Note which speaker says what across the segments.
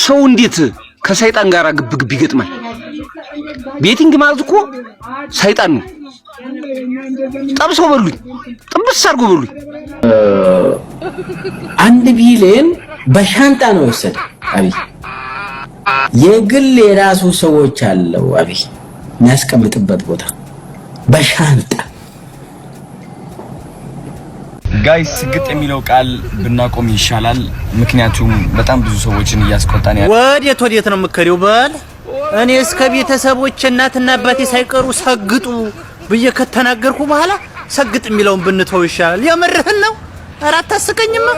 Speaker 1: ሰው እንዴት ከሰይጣን ጋር ግብግብ ይገጥማል? ቤቲንግ ማለት እኮ ሰይጣን ነው። ጠብሰው በሉኝ፣ ጥብስ አድርገው በሉኝ።
Speaker 2: 1 ቢሊዮን በሻንጣ ነው ወሰደ አብይ። የግል የራሱ ሰዎች አለው አብይ የሚያስቀምጥበት ቦታ በሻንጣ።
Speaker 3: ጋይስ ስግጥ የሚለው ቃል ብናቆም ይሻላል። ምክንያቱም በጣም ብዙ ሰዎችን እያስቆጣን ያለ።
Speaker 4: ወዴት ነው የምከሪው? በል እኔ እስከ ቤተሰቦች እናትና አባቴ ሳይቀሩ ሰግጡ ብዬ ከተናገርኩ በኋላ ሰግጥ የሚለውን ብንተው ይሻላል። የምርህን ነው? አራት አስቀኝማ።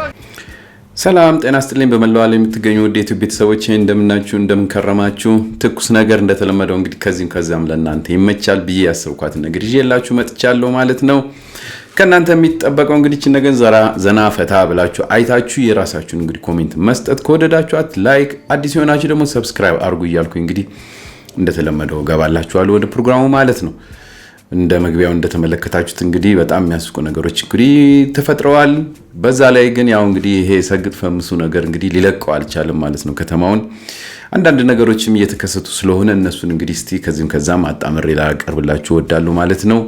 Speaker 5: ሰላም ጤና ይስጥልኝ። በመላው ዓለም የምትገኙ ወዴቱ ቤተሰቦች እንደምናችሁ እንደምንከረማችሁ። ትኩስ ነገር እንደተለመደው እንግዲህ ከዛም ለእናንተ ይመቻል ብዬ ያሰብኳት ነገር ይዤላችሁ መጥቻለሁ ማለት ነው። ከናንተ የሚጠበቀው እንግዲህ ነገር ዘና ፈታ ብላችሁ አይታችሁ የራሳችሁን እንግዲህ ኮሜንት መስጠት፣ ከወደዳችኋት ላይክ፣ አዲስ የሆናችሁ ደግሞ ሰብስክራይብ አድርጉ እያልኩ እንግዲህ እንደተለመደው ገባላችኋለሁ ወደ ፕሮግራሙ ማለት ነው። እንደ መግቢያው እንደተመለከታችሁት እንግዲህ በጣም የሚያስቁ ነገሮች እንግዲህ ተፈጥረዋል። በዛ ላይ ግን ያው እንግዲህ ይሄ ሰግጥ ፈምሱ ነገር እንግዲህ ሊለቀው አልቻለም ማለት ነው ከተማውን። አንዳንድ ነገሮችም እየተከሰቱ ስለሆነ እነሱን እንግዲህ እስቲ ከዛም አጣመሬ ላቀርብላችሁ እወዳለሁ ማለት ነው።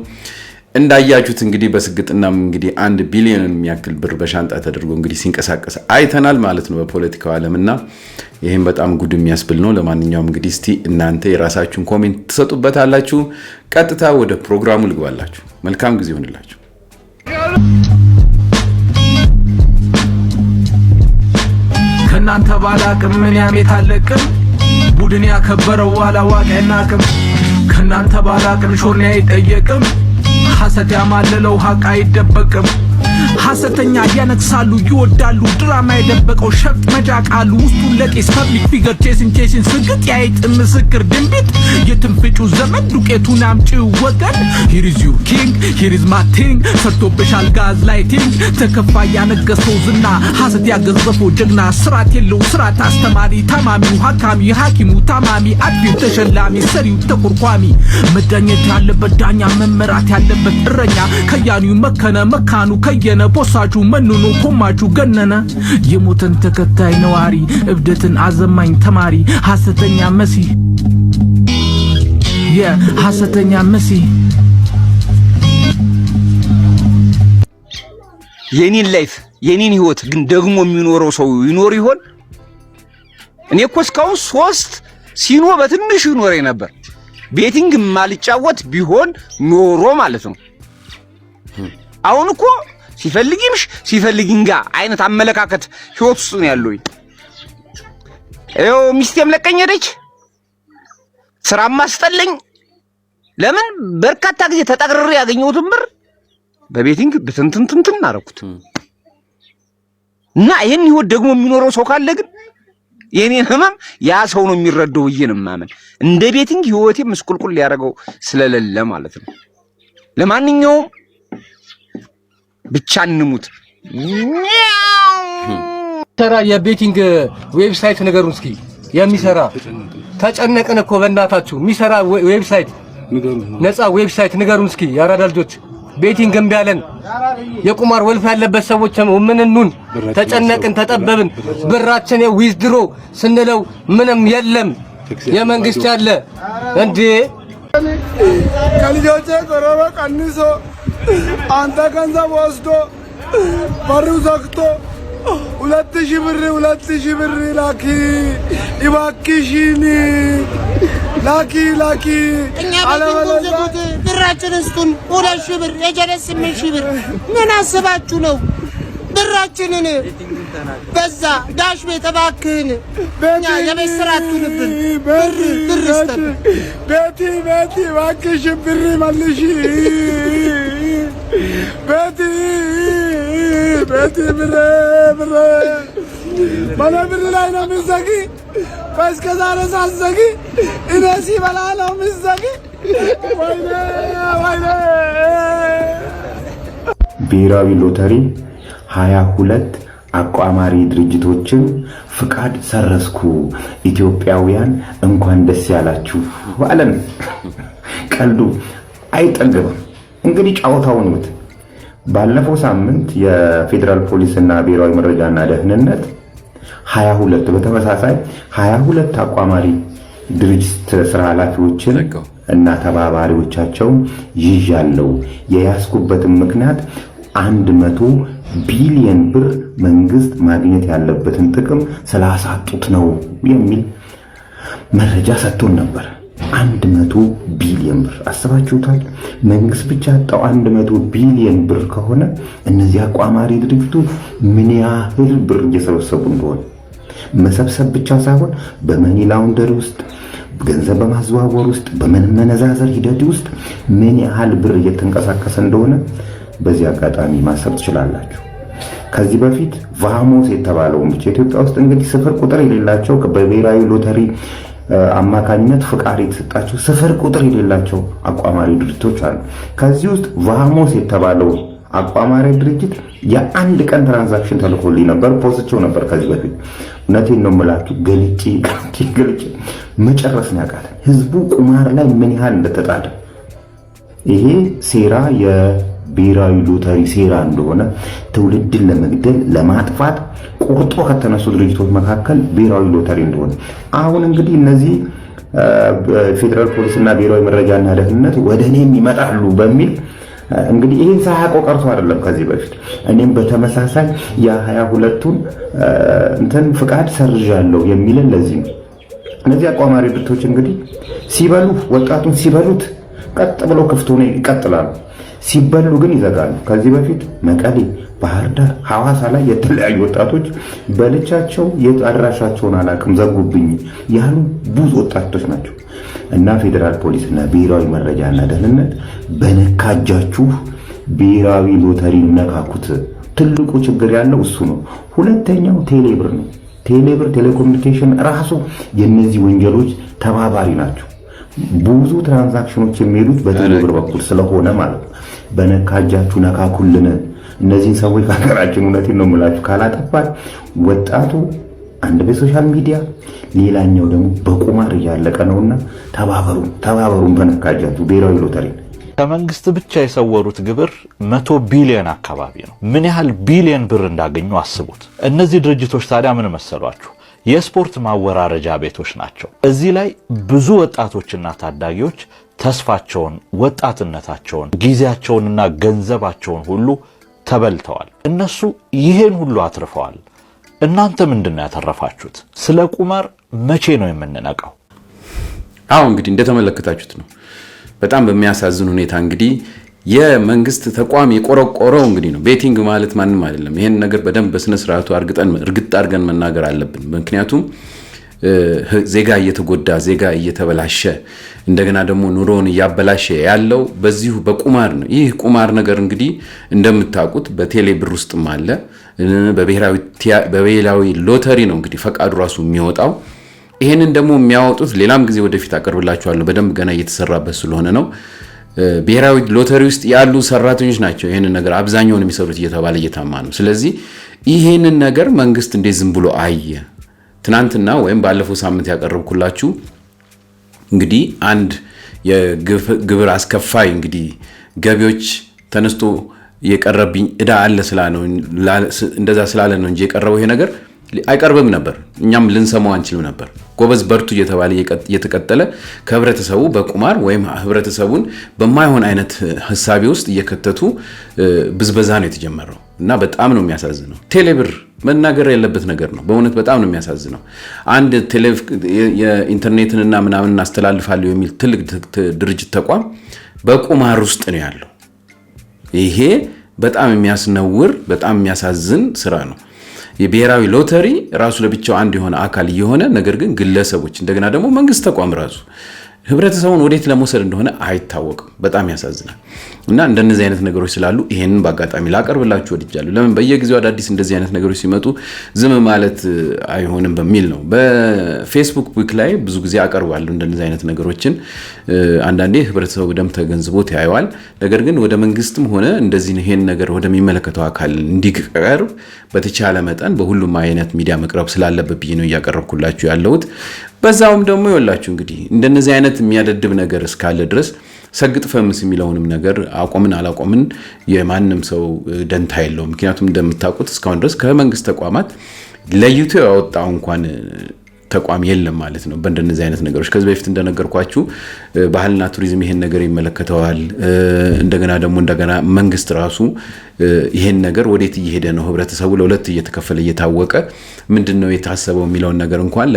Speaker 5: እንዳያችሁት እንግዲህ በስግጥናም እንግዲህ 1 ቢሊዮን የሚያክል ብር በሻንጣ ተደርጎ እንግዲህ ሲንቀሳቀስ አይተናል ማለት ነው በፖለቲካው ዓለምና ይሄን በጣም ጉድ የሚያስብል ነው። ለማንኛውም እንግዲህ እስቲ እናንተ የራሳችሁን ኮሜንት ትሰጡበታላችሁ። ቀጥታ ወደ ፕሮግራሙ ልግባላችሁ። መልካም ጊዜ ይሁንላችሁ።
Speaker 6: ከናንተ ባላቅም ምን ያሜት አለቅም ቡድን ያከበረው ዋላዋቂና ቅም ከናንተ ባላቅም ሾርኔ አይጠየቅም ሐሰት ያማለለው ሐቅ አይደበቅም። ሐሰተኛ ያነክሳሉ ይወዳሉ ድራማ የደበቀው ሸፍጥ መጃቃሉ ውስጡን ለቄስ ፐብሊክ ፊገር ቼሲን ስግጥ ያይጥ ምስክር ድንቢት የትንፍጩ ዘመን ዱቄቱን አምጪው ወገን here is your king here is my thing ሰርቶብሻል ጋዝ ላይቲንግ ተከፋ ያነገሰው ዝና ሐሰት ያገዘፈው ጀግና ስራት የለው ስራት አስተማሪ ታማሚው ሐካሚ ሐኪሙ ታማሚ አጥፊው ተሸላሚ ሰሪው ተቆርቋሚ መዳኘት ያለበት ዳኛ መመራት ያለበት እረኛ ከያኒው መከነ መካኑ ከየነ ቦሳቹ መንኑ ኮማቹ ገነነ የሞተን ተከታይ ነዋሪ እብደትን አዘማኝ ተማሪ ሐሰተኛ መሲህ ሐሰተኛ መሲህ
Speaker 1: የኔን ላይፍ የኔን ህይወት ግን ደግሞ የሚኖረው ሰው ይኖር ይሆን? እኔ እኮ እስካሁን 3 ሲኖ በትንሹ ይኖር ነበር። ቤቲንግ ማልጫወት ቢሆን ኖሮ ማለት ነው። አሁን እኮ ሲፈልጊምሽ ሲፈልጊንጋ አይነት አመለካከት ህይወት ውስጥ ነው ያለው። ይኸው ሚስቴም ለቀኝ ሄደች፣ ስራም አስጠለኝ። ለምን በርካታ ጊዜ ተጠቅርሬ ያገኘሁትን ብር በቤቲንግ ብትንትንትን አደረኩት። እና ይሄን ህይወት ደግሞ የሚኖረው ሰው ካለ ግን የኔን ህመም ያ ሰው ነው የሚረዳው ብዬ ነው የማመን። እንደ ቤቲንግ ህይወቴ ምስቁልቁል ሊያደርገው ስለሌለ ማለት ነው። ለማንኛውም ብቻ እንሙት።
Speaker 7: ተራ የቤቲንግ ዌብሳይት ነገሩን እስኪ የሚሰራ ተጨነቅን እኮ በእናታችሁ የሚሰራ ዌብሳይት ነፃ ዌብሳይት ነገሩን እስኪ ያራዳ ልጆች። ቤቲንግ እምቢ አለን። የቁማር ወልፍ ያለበት ሰዎች ምንኑን ተጨነቅን ተጠበብን። ብራችን ዊዝድሮ ስንለው ምንም የለም የመንግስት ያለ እንዴ
Speaker 8: ከልጆቼ ቆረበ ቀንሶ አንተ ገንዘብ ወስዶ በሩ ዘግቶ 2000 ብር ላኪ ይባክሽን ላኪ
Speaker 4: አለበለዚያ ብራችንን ስጡን 2000 ብር የጀለስ 8000 ብር ምን አስባችሁ ነው? ብራችንን በዛ ዳሽ ቤት እባክህን እኛ የቤት ስራ አትሁንብን። ብር ስጠን
Speaker 8: ቤቲ እባክሽን ብር መልሺ ቤቲ ብር ብር ላይ ነው የምትዘጊ እስከ ዛሬ ሳትዘጊ እኔ ሲበላ ነው የምትዘጊ። ወይኔ
Speaker 9: ብሔራዊ ሎተሪ 22 አቋማሪ ድርጅቶችን ፍቃድ ሰረስኩ፣ ኢትዮጵያውያን እንኳን ደስ ያላችሁ አለን። ቀልዱ አይጠገብም። እንግዲህ ጫወታውን ነው። ባለፈው ሳምንት የፌደራል ፖሊስና ብሔራዊ መረጃና ደህንነት 22 በተመሳሳይ 22 አቋማሪ ድርጅት ስራ ኃላፊዎችን እና ተባባሪዎቻቸውን ይዣለሁ። የያዝኩበትን ምክንያት 100 ቢሊዮን ብር መንግስት ማግኘት ያለበትን ጥቅም ስላሳጡት ነው የሚል መረጃ ሰጥቶን ነበር። 100 ቢሊዮን ብር አስባችሁታል? መንግስት ብቻ ያጣው 100 ቢሊዮን ብር ከሆነ እነዚህ አቋማሪ ድርጅቶች ምን ያህል ብር እየሰበሰቡ እንደሆነ መሰብሰብ ብቻ ሳይሆን በመኒ ላውንደሪ ውስጥ ገንዘብ በማዘዋወር ውስጥ በመነዛዘር ሂደት ውስጥ ምን ያህል ብር እየተንቀሳቀሰ እንደሆነ በዚህ አጋጣሚ ማሰብ ትችላላችሁ። ከዚህ በፊት ቫሞስ የተባለው ብቻ ኢትዮጵያ ውስጥ እንግዲህ ስፍር ቁጥር የሌላቸው በብሔራዊ ሎተሪ አማካኝነት ፍቃድ የተሰጣቸው ስፍር ቁጥር የሌላቸው አቋማሪ ድርጅቶች አሉ። ከዚህ ውስጥ ቫሞስ የተባለው አቋማሪ ድርጅት የአንድ ቀን ትራንዛክሽን ተልኮልኝ ነበር፣ ፖስቸው ነበር ከዚህ በፊት። እውነቴን ነው የምላችሁ፣ ገልጬ መጨረስ ነው ያቃተኝ። ህዝቡ ቁማር ላይ ምን ያህል እንደተጣደ ይሄ ሴራ የብሔራዊ ሎተሪ ሴራ እንደሆነ ትውልድን ለመግደል ለማጥፋት ቁርጦ ከተነሱ ድርጅቶች መካከል ብሔራዊ ሎተሪ እንደሆነ አሁን እንግዲህ እነዚህ ፌደራል ፖሊስና ብሔራዊ መረጃና ደህንነት ወደ እኔም ይመጣሉ በሚል እንግዲህ ይሄን ሳያውቀው ቀርቶ አይደለም። ከዚህ በፊት እኔም በተመሳሳይ የ22ቱን እንትን ፍቃድ ሰርዣለሁ የሚልን ለዚህ ነው። እነዚህ አቋማሪ ድርጅቶች እንግዲህ ሲበሉ ወጣቱን ሲበሉት ቀጥ ብለው ክፍት ሆነው ይቀጥላሉ፣ ሲበሉ ግን ይዘጋሉ። ከዚህ በፊት መቀሌ፣ ባህር ዳር፣ ሐዋሳ ላይ የተለያዩ ወጣቶች በልቻቸው የት አድራሻቸውን አላውቅም ዘጉብኝ ያሉ ብዙ ወጣቶች ናቸው። እና ፌደራል ፖሊስና ብሔራዊ መረጃና ደህንነት በነካጃችሁ ብሔራዊ ሎተሪ ነካኩት። ትልቁ ችግር ያለው እሱ ነው። ሁለተኛው ቴሌብር ነው። ቴሌብር ቴሌኮሙኒኬሽን ራሱ የነዚህ ወንጀሎች ተባባሪ ናቸው። ብዙ ትራንዛክሽኖች የሚሄዱት በቴሌብር በኩል ስለሆነ ማለት ነው። በነካጃችሁ ነካኩልን እነዚህን ሰዎች ከሀገራችን። እውነቴን ነው የምላችሁ፣ ካላጠፋን ወጣቱ አንድ በሶሻል ሚዲያ ሌላኛው ደግሞ በቁማር እያለቀ ነውና ተባበሩን በነካጃችሁ ብሔራዊ ሎተሪ።
Speaker 10: ከመንግስት ብቻ የሰወሩት ግብር 100 ቢሊዮን አካባቢ ነው። ምን ያህል ቢሊዮን ብር እንዳገኙ አስቡት። እነዚህ ድርጅቶች ታዲያ ምን መሰሏችሁ? የስፖርት ማወራረጃ ቤቶች ናቸው። እዚህ ላይ ብዙ ወጣቶችና ታዳጊዎች ተስፋቸውን፣ ወጣትነታቸውን፣ ጊዜያቸውንና ገንዘባቸውን ሁሉ ተበልተዋል። እነሱ ይሄን ሁሉ አትርፈዋል። እናንተ ምንድነው ያተረፋችሁት? ስለ ቁማር መቼ ነው የምንነቃው?
Speaker 5: አሁን እንግዲህ እንደተመለከታችሁት ነው። በጣም በሚያሳዝን ሁኔታ እንግዲህ የመንግስት ተቋም የቆረቆረው እንግዲህ ነው። ቤቲንግ ማለት ማንም አይደለም። ይሄን ነገር በደንብ በስነ ስርዓቱ እርግጥ አድርገን መናገር አለብን። ምክንያቱም ዜጋ እየተጎዳ ዜጋ እየተበላሸ እንደገና ደግሞ ኑሮውን እያበላሸ ያለው በዚሁ በቁማር ነው። ይህ ቁማር ነገር እንግዲህ እንደምታውቁት በቴሌ ብር ውስጥም አለ፣ በብሔራዊ ሎተሪ ነው እንግዲህ ፈቃዱ ራሱ የሚወጣው። ይሄንን ደግሞ የሚያወጡት ሌላም ጊዜ ወደፊት አቀርብላችኋለሁ፣ በደንብ ገና እየተሰራበት ስለሆነ ነው። ብሔራዊ ሎተሪ ውስጥ ያሉ ሰራተኞች ናቸው ይሄንን ነገር አብዛኛውን የሚሰሩት እየተባለ እየታማ ነው። ስለዚህ ይሄንን ነገር መንግስት እንዴት ዝም ብሎ አየ? ትናንትና ወይም ባለፈው ሳምንት ያቀርብኩላችሁ እንግዲህ አንድ የግብር አስከፋይ እንግዲህ ገቢዎች ተነስቶ የቀረብኝ እዳ አለ ስላለው እንደዛ ስላለ ነው እንጂ የቀረበው ይሄ ነገር አይቀርብም ነበር። እኛም ልንሰማው አንችልም ነበር። ጎበዝ በርቱ እየተባለ እየተቀጠለ ከህብረተሰቡ በቁማር ወይም ህብረተሰቡን በማይሆን አይነት ሐሳቢ ውስጥ እየከተቱ ብዝበዛ ነው የተጀመረው እና በጣም ነው የሚያሳዝነው። ቴሌብር መናገር ያለበት ነገር ነው። በእውነት በጣም ነው የሚያሳዝነው። አንድ የኢንተርኔትንና ምናምን እናስተላልፋለሁ የሚል ትልቅ ድርጅት ተቋም በቁማር ውስጥ ነው ያለው። ይሄ በጣም የሚያስነውር በጣም የሚያሳዝን ስራ ነው። የብሔራዊ ሎተሪ ራሱ ለብቻው አንድ የሆነ አካል እየሆነ ነገር ግን ግለሰቦች እንደገና ደግሞ መንግስት ተቋም ራሱ ህብረተሰቡን ወዴት ለመውሰድ እንደሆነ አይታወቅም። በጣም ያሳዝናል። እና እንደነዚህ አይነት ነገሮች ስላሉ ይሄንን በአጋጣሚ ላቀርብላችሁ ወድጃለሁ። ለምን በየጊዜው አዳዲስ እንደዚህ አይነት ነገሮች ሲመጡ ዝም ማለት አይሆንም በሚል ነው። በፌስቡክ ዊክ ላይ ብዙ ጊዜ አቀርባለሁ እንደነዚህ አይነት ነገሮችን። አንዳንዴ ህብረተሰቡ በደንብ ተገንዝቦት ያየዋል። ነገር ግን ወደ መንግስትም ሆነ እንደዚህ ይሄን ነገር ወደሚመለከተው አካል እንዲቀርብ በተቻለ መጠን በሁሉም አይነት ሚዲያ መቅረብ ስላለበት ነው እያቀረብኩላችሁ ያለሁት። በዛውም ደግሞ ይወላችሁ እንግዲህ እንደነዚህ አይነት የሚያደድብ ነገር እስካለ ድረስ ሰግጥ ፈምስ የሚለውንም ነገር አቆምን አላቆምን የማንም ሰው ደንታ የለውም። ምክንያቱም እንደምታውቁት እስካሁን ድረስ ከመንግስት ተቋማት ለይቶ ያወጣው እንኳን ተቋም የለም ማለት ነው በእንደነዚህ አይነት ነገሮች። ከዚህ በፊት እንደነገርኳችሁ ባህልና ቱሪዝም ይሄን ነገር ይመለከተዋል። እንደገና መንግስት ራሱ ይሄን ነገር ወዴት እየሄደ ነው ህብረተሰቡ ለሁለት እየተከፈለ እየታወቀ ምንድነው የታሰበው የሚለው ነገር እንኳን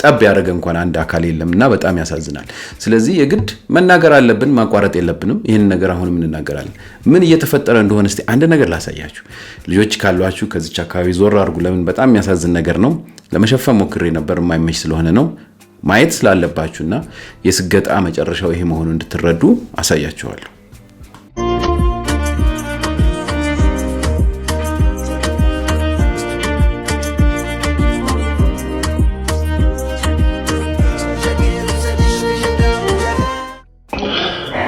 Speaker 5: ጠብ ያደረገ እንኳን አንድ አካል የለምና በጣም ያሳዝናል። ስለዚህ የግድ መናገር አለብን፣ ማቋረጥ የለብንም። ይሄን ነገር አሁንም እንናገራለን። ምን እየተፈጠረ እንደሆነ እስቲ አንድ ነገር ላሳያችሁ። ልጆች ካሏችሁ ከዚች አካባቢ ዞር አድርጉ። ለምን በጣም የሚያሳዝን ነገር ነው። ለመሸፈን ሞክሬ ነበር፣ የማይመች ስለሆነ ነው። ማየት ስላለባችሁና የስገጣ መጨረሻው ይሄ መሆኑን እንድትረዱ አሳያችኋለሁ።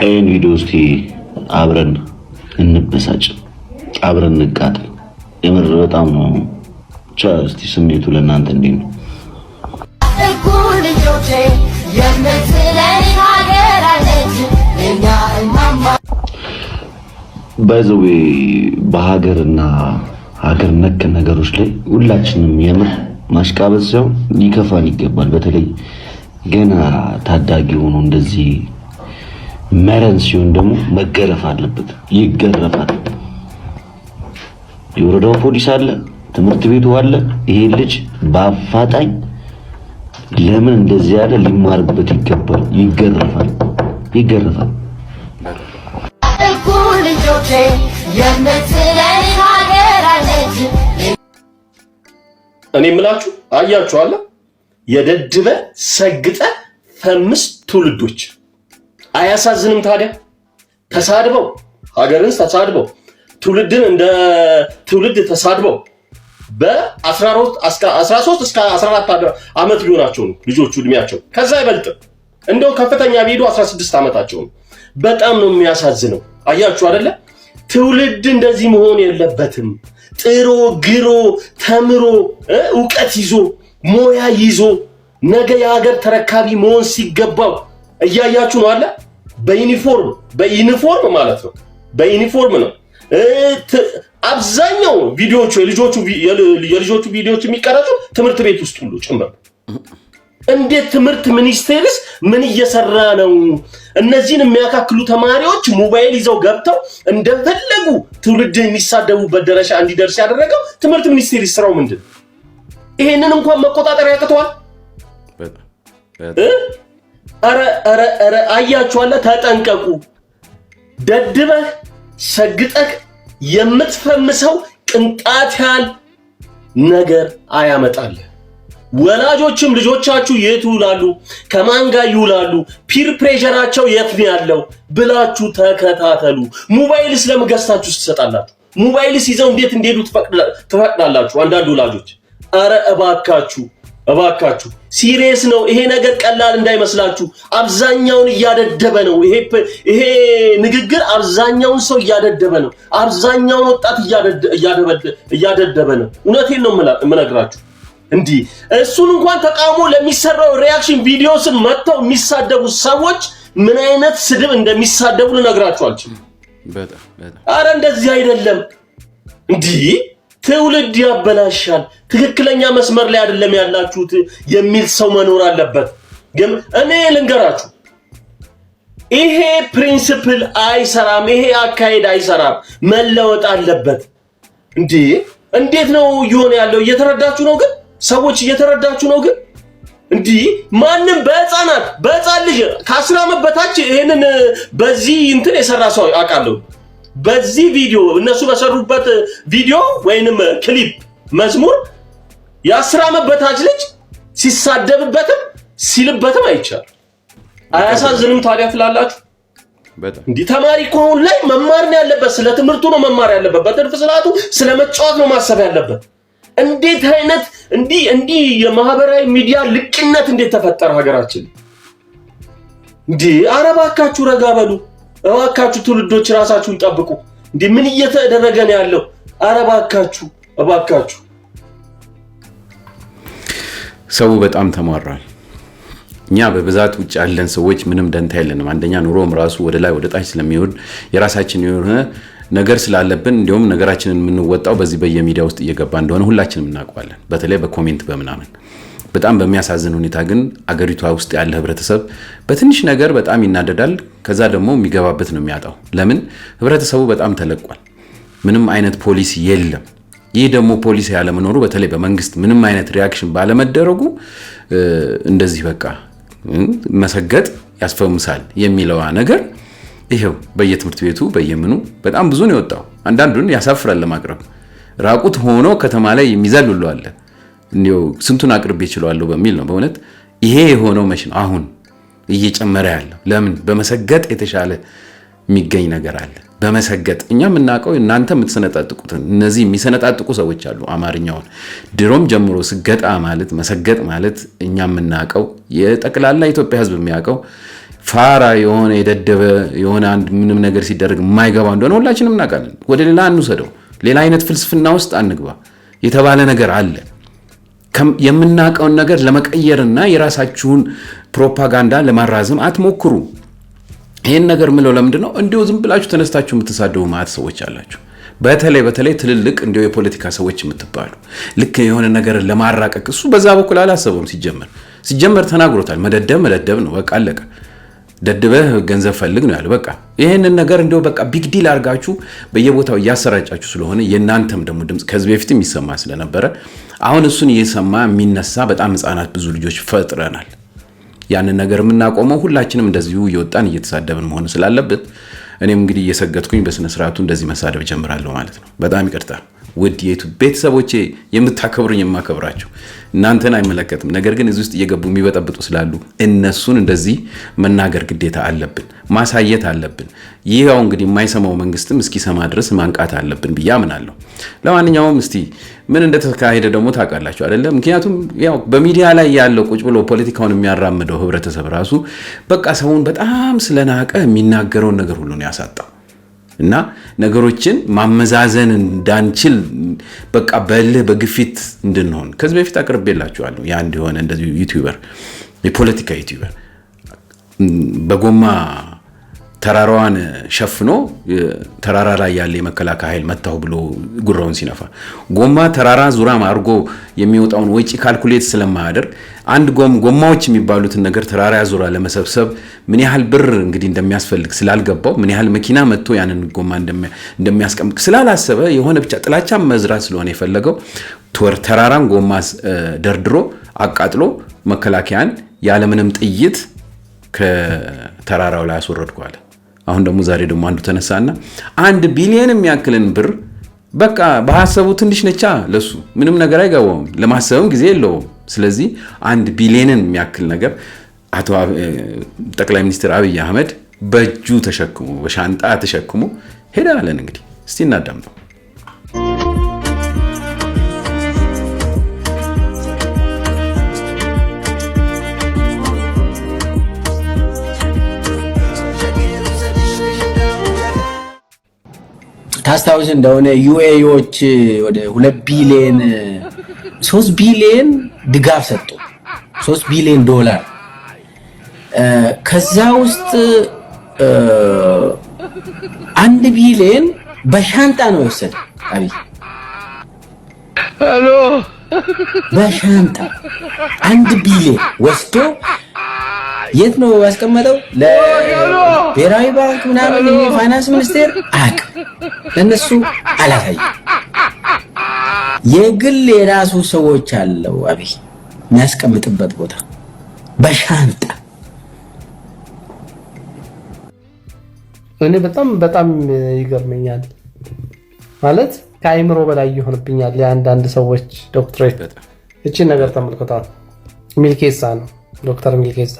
Speaker 11: ይህን ቪዲዮ እስቲ አብረን እንበሳጭ፣ አብረን እንቃጠል። የምር በጣም ነው። ብቻ እስቲ ስሜቱ ለእናንተ እንዴት ነው? ባይዘዌ በሀገርና ሀገር ነክ ነገሮች ላይ ሁላችንም የምር ማሽቃበጥ ሳይሆን ሊከፋን ይገባል። በተለይ ገና ታዳጊ ሆኖ እንደዚህ መረን ሲሆን ደግሞ መገረፍ አለበት፣ ይገረፋል። የወረዳው ፖሊስ አለ፣ ትምህርት ቤቱ አለ። ይሄ ልጅ በአፋጣኝ ለምን እንደዚህ ያለ ሊማርበት ይገባል። ይገረፋል።
Speaker 12: እኔ የምላችሁ አያችኋል፣ የደድበ ሰግጠ ፈምስ ትውልዶች አያሳዝንም? ታዲያ ተሳድበው ሀገርን ተሳድበው ትውልድን እንደ ትውልድ ተሳድበው በ13 እስከ 14 ዓመት ቢሆናቸው ነው ልጆቹ እድሜያቸው፣ ከዛ አይበልጥም። እንደው ከፍተኛ ቢሄዱ 16 ዓመታቸው ነው። በጣም ነው የሚያሳዝነው። አያችሁ አይደለ? ትውልድ እንደዚህ መሆን የለበትም። ጥሮ ግሮ ተምሮ ዕውቀት ይዞ ሞያ ይዞ ነገ የሀገር ተረካቢ መሆን ሲገባው እያያችሁ ነው አለ። በዩኒፎርም ማለት ነው። በዩኒፎርም ነው አብዛኛው ቪዲዮቹ የልጆቹ ቪዲዮዎች የሚቀረጹ ትምህርት ቤት ውስጥ ሁሉ ጭምር። እንዴት ትምህርት ሚኒስቴርስ ምን እየሰራ ነው? እነዚህን የሚያካክሉ ተማሪዎች ሞባይል ይዘው ገብተው እንደፈለጉ ትውልድ የሚሳደቡበት ደረጃ እንዲደርስ ያደረገው ትምህርት ሚኒስቴር ስራው ምንድን? ይሄንን እንኳን መቆጣጠር ያቅተዋል። አረ አያችኋለ፣ ተጠንቀቁ። ደድበህ ሰግጠህ የምትፈምሰው ቅንጣት ያህል ነገር አያመጣልህ። ወላጆችም ልጆቻችሁ የት ይውላሉ፣ ከማን ጋር ይውላሉ፣ ፒር ፕሬሸራቸው የት ነው ያለው ብላችሁ ተከታተሉ። ሞባይልስ ለምን ገዝታችሁ ትሰጣላችሁ? ሞባይልስ ይዘው እንዴት እንደሄዱ ትፈቅዳላችሁ? አንዳንድ ወላጆች አረ እባካችሁ ሲሪየስ ነው ይሄ ነገር፣ ቀላል እንዳይመስላችሁ። አብዛኛውን እያደደበ ነው ይሄ ንግግር፣ አብዛኛውን ሰው እያደደበ ነው። አብዛኛውን ወጣት እያደደበ ነው። እውነቴን ነው የምነግራችሁ። እንዲህ እሱን እንኳን ተቃውሞ ለሚሰራው ሪያክሽን ቪዲዮስን መጥተው የሚሳደቡ ሰዎች ምን አይነት ስድብ እንደሚሳደቡ ልነግራችሁ አልችልም። አረ እንደዚህ አይደለም። እንዲህ ትውልድ ያበላሻል። ትክክለኛ መስመር ላይ አይደለም ያላችሁት የሚል ሰው መኖር አለበት። ግን እኔ ልንገራችሁ፣ ይሄ ፕሪንሲፕል አይሰራም። ይሄ አካሄድ አይሰራም። መለወጥ አለበት። እንዴት ነው እየሆነ ያለው? እየተረዳችሁ ነው? ግን ሰዎች እየተረዳችሁ ነው? ግን ማንም በህፃን ልጅ ከ10 ዓመት በታች ይሄንን በዚህ እንትን የሰራ ሰው አውቃለሁ። በዚህ ቪዲዮ እነሱ በሰሩበት ቪዲዮ ወይንም ክሊፕ መዝሙር የ10 ዓመት በታች ልጅ ሲሳደብበትም ሲልበትም አይቻል። አያሳዝንም ታዲያ ትላላችሁ? ተማሪ እኮ አሁን ላይ መማር ነው ያለበት። ስለ ትምህርቱ ነው መማር ያለበት። በትርፍ ሰዓቱ ስለ መጫወት ነው ማሰብ ያለበት። እንዴት አይነት እንዲህ የማህበራዊ ሚዲያ ልቅነት እንዴት ተፈጠረ ሀገራችን? ኧረ እባካችሁ ረጋ በሉ እባካችሁ። ትውልዶች ራሳችሁን ጠብቁ። ምን እየተደረገ ነው ያለው? ኧረ እባካችሁ።
Speaker 5: ሰው በጣም ተሟራል። እኛ በብዛት ውጭ ያለን ሰዎች ምንም ደንታ የለንም። አንደኛ ኑሮም ራሱ ወደ ላይ ወደ ታች ስለሚወድ የራሳችን የሆነ ነገር ስላለብን እንዲሁም ነገራችንን የምንወጣው በዚህ በየሚዲያ ውስጥ እየገባ እንደሆነ ሁላችንም እናውቃለን። በተለይ በኮሜንት በምናምን በጣም በሚያሳዝን ሁኔታ ግን አገሪቷ ውስጥ ያለ ህብረተሰብ በትንሽ ነገር በጣም ይናደዳል። ከዛ ደግሞ የሚገባበት ነው የሚያጣው። ለምን ህብረተሰቡ በጣም ተለቋል። ምንም አይነት ፖሊሲ የለም። ይህ ደግሞ ፖሊሲ ያለመኖሩ በተለይ በመንግስት ምንም አይነት ሪያክሽን ባለመደረጉ እንደዚህ በቃ መሰገጥ ያስፈምሳል የሚለው ነገር ይሄው በየትምህርት ቤቱ በየምኑ በጣም ብዙ ነው የወጣው። አንዳንዱን ያሳፍራል ለማቅረብ ራቁት ሆኖ ከተማ ላይ የሚዘልሉ አለ። እንዲው ስንቱን አቅርብ ይችላልው በሚል ነው። በእውነት ይሄ የሆነው መች ነው አሁን እየጨመረ ያለው? ለምን በመሰገጥ የተሻለ የሚገኝ ነገር አለ? በመሰገጥ እኛ የምናውቀው እናንተ የምትሰነጣጥቁት እነዚህ የሚሰነጣጥቁ ሰዎች አሉ። አማርኛውን ድሮም ጀምሮ ስገጣ ማለት መሰገጥ ማለት እኛ የምናውቀው የጠቅላላ ኢትዮጵያ ህዝብ የሚያውቀው ፋራ የሆነ የደደበ የሆነ አንድ ምንም ነገር ሲደረግ የማይገባ እንደሆነ ሁላችንም እናውቃለን። ወደ ሌላ አንውሰደው፣ ሌላ አይነት ፍልስፍና ውስጥ አንግባ የተባለ ነገር አለ። የምናውቀውን ነገር ለመቀየርና የራሳችሁን ፕሮፓጋንዳ ለማራዘም አትሞክሩ። ይሄን ነገር ምለው ለምንድነው እንዲሁ ዝም ብላችሁ ተነስታችሁ የምትሳደቡ ማለት ሰዎች አላችሁ። በተለይ ትልልቅ እንዲሁ የፖለቲካ ሰዎች የምትባሉ ልክ የሆነ ነገር ለማራቀቅ እሱ በዛ በኩል አላሰበም። ሲጀመር ተናግሮታል። መደደብ ነው በቃ አለቀ። ደድበህ ገንዘብ ፈልግ ነው ያለው በቃ። ይሄንን ነገር እንዲሁ በቃ ቢግ ዲል አድርጋችሁ በየቦታው እያሰራጫችሁ ስለሆነ የናንተም ደግሞ ድምጽ ከዚህ በፊትም ይሰማ ስለነበረ አሁን እሱን እየሰማ የሚነሳ በጣም ህፃናት ብዙ ልጆች ፈጥረናል። ያንን ነገር የምናቆመው ሁላችንም እንደዚሁ እየወጣን እየተሳደብን መሆን ስላለበት እኔም እንግዲህ እየሰገድኩኝ በስነ ስርዓቱ እንደዚህ መሳደብ ጀምራለሁ ማለት ነው። በጣም ይቅርታ ውድ የዩቲዩብ ቤተሰቦቼ፣ የምታከብሩኝ የማከብራችሁ እናንተን አይመለከትም። ነገር ግን እዚህ ውስጥ እየገቡ የሚበጠብጡ ስላሉ እነሱን እንደዚህ መናገር ግዴታ አለብን፣ ማሳየት አለብን። ይሄው እንግዲህ የማይሰማው መንግስትም እስኪሰማ ድረስ ማንቃት አለብን ብዬ አምናለሁ። ለማንኛውም እስቲ ምን እንደተካሄደ ደግሞ ታውቃላችሁ አይደለም? ምክንያቱም ያው በሚዲያ ላይ ያለው ቁጭ ብሎ ፖለቲካውን የሚያራምደው ህብረተሰብ ራሱ በቃ ሰውን በጣም ስለናቀ የሚናገረውን ነገር ሁሉ ነው ያሳጣው እና ነገሮችን ማመዛዘን እንዳንችል በቃ በልህ በግፊት እንድንሆን ከዚህ በፊት አቅርቤላችኋለሁ። ያ እንደሆነ እንደዚህ ዩቲዩበር የፖለቲካ ዩቲዩበር በጎማ ተራራዋን ሸፍኖ ተራራ ላይ ያለ የመከላከያ ኃይል መታው ብሎ ጉራውን ሲነፋ ጎማ ተራራ ዙራ አድርጎ የሚወጣውን ወጪ ካልኩሌት ስለማያደርግ አንድ ጎማዎች የሚባሉትን ነገር ተራራ ዙራ ለመሰብሰብ ምን ያህል ብር እንግዲህ እንደሚያስፈልግ ስላልገባው ምን ያህል መኪና መጥቶ ያንን ጎማ እንደሚያስቀምጥ ስላላሰበ የሆነ ብቻ ጥላቻ መዝራት ስለሆነ የፈለገው ተራራን ጎማ ደርድሮ አቃጥሎ መከላከያን ያለምንም ጥይት ከተራራው ላይ አስወረድኳል። አሁን ደግሞ ዛሬ ደግሞ አንዱ ተነሳና 1 ቢሊዮን የሚያክልን ብር በቃ በሐሳቡ ትንሽ ነቻ ለሱ ምንም ነገር አይገባውም፣ ለማሰብም ጊዜ የለውም። ስለዚህ 1 ቢሊዮንን የሚያክል ነገር አቶ ጠቅላይ ሚኒስትር አብይ አህመድ በእጁ ተሸክሞ በሻንጣ ተሸክሞ ሄዳለን። እንግዲህ እስቲ እናዳምጠው።
Speaker 2: ታስታውስ እንደሆነ ዩኤኢዎች ወደ 2 ቢሊዮን 3 ቢሊዮን ድጋፍ ሰጡ። 3 ቢሊዮን ዶላር ከዛ ውስጥ 1 ቢሊዮን በሻንጣ ነው የወሰደው አብይ። ሄሎ በሻንጣ 1 ቢሊዮን ወስዶ የት ነው ያስቀመጠው? ለብሔራዊ ባንክ ምናምን የፋይናንስ ሚኒስቴር አቅ ለነሱ አላሳየም። የግል የራሱ ሰዎች አለው አብይ የሚያስቀምጥበት ቦታ በሻንጣ።
Speaker 13: እኔ በጣም ይገርመኛል ማለት ከአይምሮ በላይ ይሆንብኛል የአንዳንድ ሰዎች ዶክትሬት። እቺ ነገር ተመልክቷል። ሚልኬሳ ነው ዶክተር ሚልኬሳ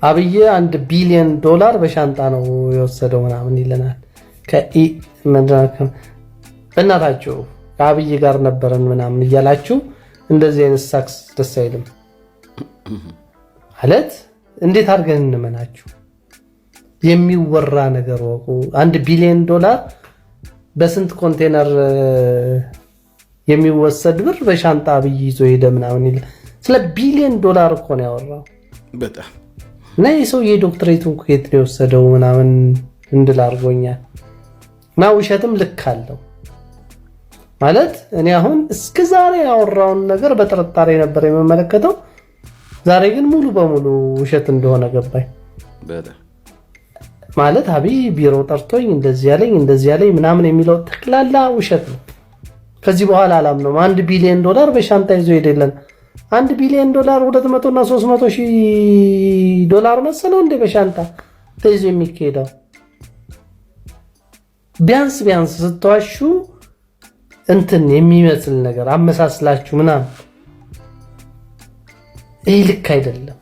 Speaker 13: አብይ 1 ቢሊዮን ዶላር በሻንጣ ነው የወሰደው ምናምን ይለናል። በእናታችሁ ከአብይ ጋር ነበረን ምናምን እያላችሁ እንደዚህ አይነት ሳክስ ደስ አይልም ማለት እንዴት አድርገን እንመናችሁ? የሚወራ ነገር ወቁ። 1 ቢሊዮን ዶላር በስንት ኮንቴነር የሚወሰድ ብር በሻንጣ አብይ ይዞ ሄደ ምናምን ይላል። ስለ ቢሊዮን ዶላር እኮ ነው ያወራው
Speaker 5: በጣም
Speaker 13: እና የሰው የዶክትሬቱን ከየት ነው የወሰደው ምናምን እንድል አድርጎኛል። እና ውሸትም ልክ አለው ማለት እኔ አሁን እስከ ዛሬ ያወራውን ነገር በጥርጣሬ ነበር የምመለከተው ዛሬ ግን ሙሉ በሙሉ ውሸት እንደሆነ ገባኝ ማለት አብይ ቢሮ ጠርቶኝ እንደዚህ ያለኝ ምናምን የሚለው ተክላላ ውሸት ነው ከዚህ በኋላ አላምነውም $1 ቢሊዮን በሻንጣ ይዞ ሄደለን $1 ቢሊዮን 200 እና 300 ሺህ ዶላር መሰለው እንደ በሻንጣ ተይዞ የሚካሄደው ቢያንስ ስትዋሹ እንትን የሚመስል ነገር አመሳስላችሁ ምናምን ይሄ ልክ አይደለም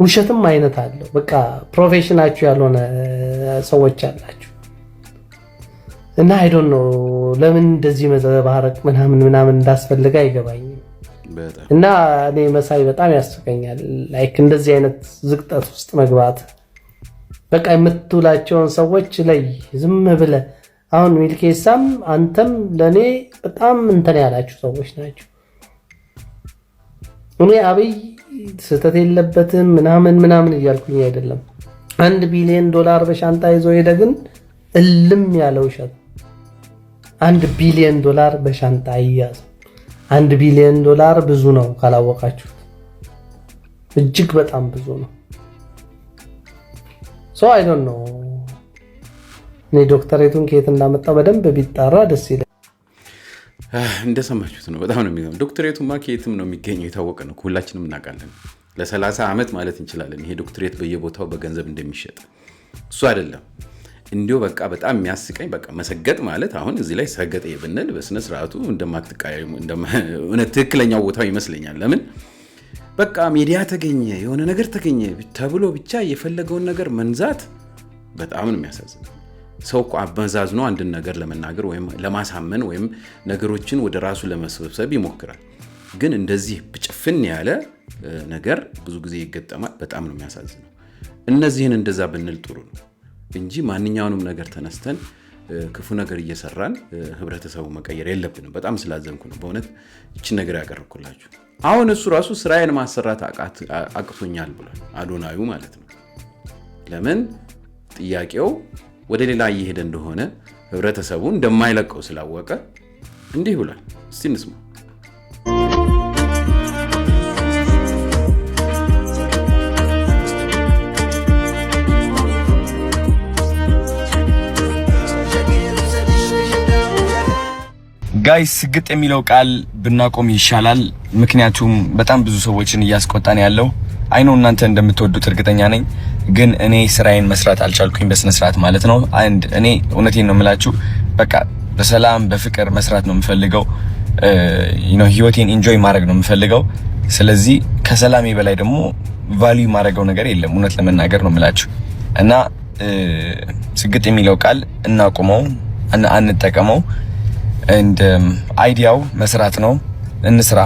Speaker 13: ውሸትም አይነት አለው በቃ ፕሮፌሽናችሁ ያልሆነ ሰዎች አላችሁ እና አይ ዶንት ኖ ለምን እንደዚህ መዘባረቅ ምናምን እንዳስፈልገ አይገባኝም እና እኔ መሳይ በጣም ያስቀኛል ላይክ እንደዚህ አይነት ዝቅጠት ውስጥ መግባት በቃ የምትውላቸውን ሰዎች ላይ ዝም ብለ አሁን ሚልኬሳም አንተም ለኔ በጣም እንትን ያላችሁ ሰዎች ናቸው እኔ አብይ ስተት የለበትም ምናምን እያልኩኝ አይደለም $1 ቢሊዮን በሻንጣ ይዞ ሄደ ግን እልም ያለው ውሸት $1 ቢሊዮን በሻንጣ ይያዝ $1 ቢሊዮን ብዙ ነው ካላወቃችሁት እጅግ በጣም ብዙ ነው ሶ አይ ዶንት ኖ እኔ ዶክተሬቱን ከየት እንዳመጣው በደንብ ቢጣራ ደስ ይላል
Speaker 5: እንደሰማችሁት ነው በጣም ነው የሚገርም ዶክተሬቱማ ከየትም ነው የሚገኘው የታወቀ ነው ሁላችንም እናውቃለን ለ30 ዓመት ማለት እንችላለን ይሄ ዶክተሬት በየቦታው በገንዘብ እንደሚሸጥ እሱ አይደለም እንዲው በቃ በጣም የሚያስቀኝ በቃ መሰገጥ ማለት አሁን እዚህ ላይ ሰገጥ ይብነል በስነ ስርዓቱ እንደማትቀያየሙ እውነት ትክክለኛው ቦታው ይመስለኛል ለምን በቃ ሚዲያ ተገኘ የሆነ ነገር ተገኘ ተብሎ ብቻ የፈለገውን ነገር መንዛት በጣም ነው የሚያሳዝነው ሰው እኮ አበዛዝኖ አንድ ነገር ለመናገር ወይም ለማሳመን ወይም ነገሮችን ወደ ራሱ ለመስበሰብ ይሞክራል ግን እንደዚህ ብጭፍን ያለ ነገር ብዙ ጊዜ ይገጠማል በጣም ነው የሚያሳዝነው እነዚህን እንደዛ ብንል ጥሩ ነው እንጂ ማንኛውንም ነገር ተነስተን ክፉ ነገር እየሰራን ህብረተሰቡ መቀየር የለብንም በጣም ስላዘንኩ ነው በእውነት እቺ ነገር ያቀርብኩላችሁ አሁን እሱ ራሱ ስራዬን ማሰራት አቅቶኛል ብሏል አዶናዩ ማለት ነው ለምን ጥያቄው ወደ ሌላ እየሄደ እንደሆነ ህብረተሰቡ እንደማይለቀው ስላወቀ እንዲህ ብሏል እስቲ እንስማ
Speaker 3: ጋይስ ስግጥ የሚለው ቃል ብናቆም ይሻላል ምክንያቱም በጣም ብዙ ሰዎችን እያስቆጣን ያለው አይኖ እናንተ እንደምትወዱት እርግጠኛ ነኝ ግን እኔ ስራዬን መስራት አልቻልኩኝ በስነ ስርዓት ማለት ነው አንድ እኔ እውነቴን ነው የምላችሁ በቃ በሰላም በፍቅር መስራት ነው የምፈልገው ህይወቴን ኢንጆይ ማድረግ ነው የምፈልገው ስለዚህ ከሰላሜ በላይ ደግሞ ቫልዩ ማድረገው ነገር የለም እውነት ለመናገር ነው የምላችሁ እና ስግጥ የሚለው ቃል እናቆመው አንጠቀመው and አይዲያው መስራት ነው እንስራ